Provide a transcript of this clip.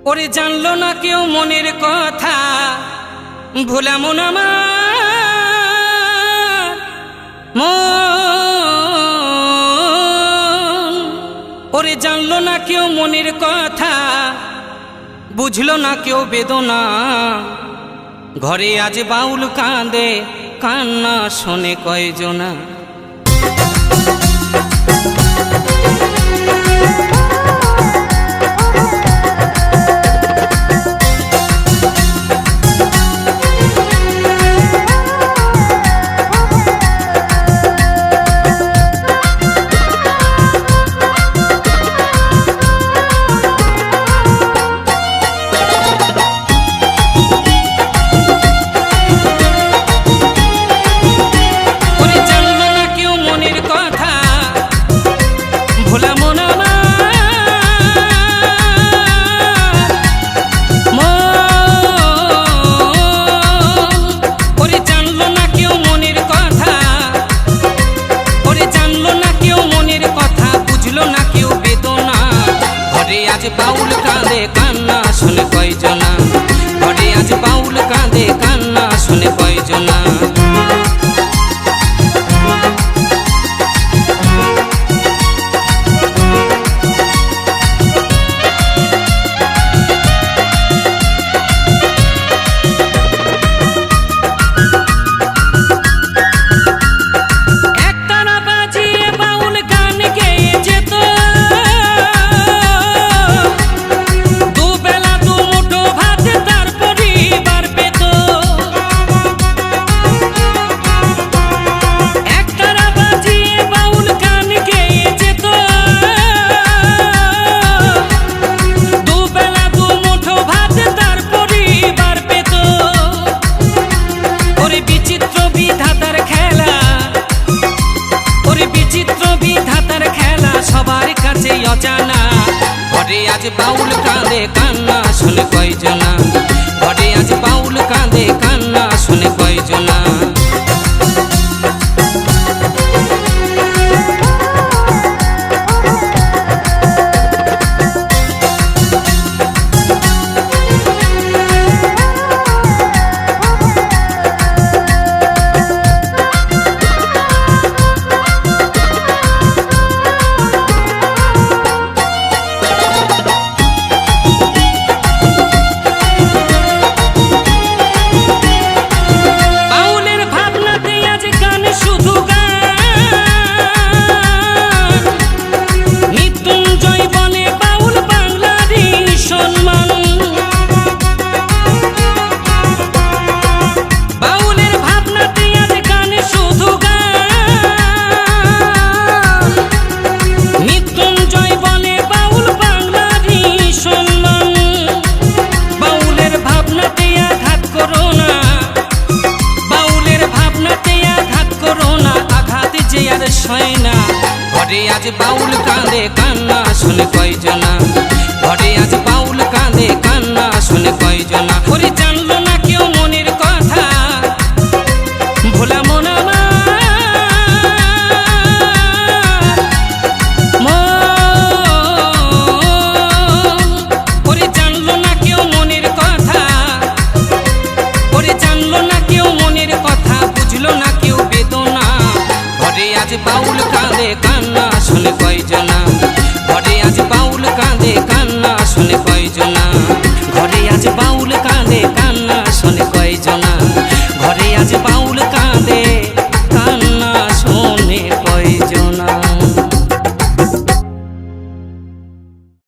ওরে জানলো না কেউ মনের কথা, ভোলা মন আমার মন। ওরে জানলো না কেউ মনের কথা, বুঝলো না কেউ বেদনা। ঘরে আজ বাউল কাঁদে, কান্না শোনে কয়জনা। আজ বাউল কাঁদে, কান্না শুনে কয়জনা। ঘরে আজ বাউল কাঁদে, কান্না শুনে কয়জনা। সবার কাছে অজানা। ঘরে আজ বাউল কাঁদে, কান্না শুনে কয়জনা। ঘরে আজ বাউল কাঁদে, কান্না শুনে কয়জনা। ঘরে আজ বাউল কাঁদে, কান্না শুনে কয়জনা। ঘরে আজ বাউল কাঁদে, কান্না শুনে কয়জনা। ওরে জানলো না কেউ মনের কথা, ভোলা মন আমার মন। ওরে জানলো না কেউ মনের কথা, ওরে জানলো না কেউ মনের কথা, বুঝলো না কেউ বেদনা। ঘরে আজ বাউল কাঁদে, কান্না শুনে কয়জনা। ঘরে আজ বাউল কাঁদে, কান্না শুনে কয়জনা। ঘরে আজ বাউল কাঁদে, কান্না শুনে কয়জনা। ঘরে আজ বাউল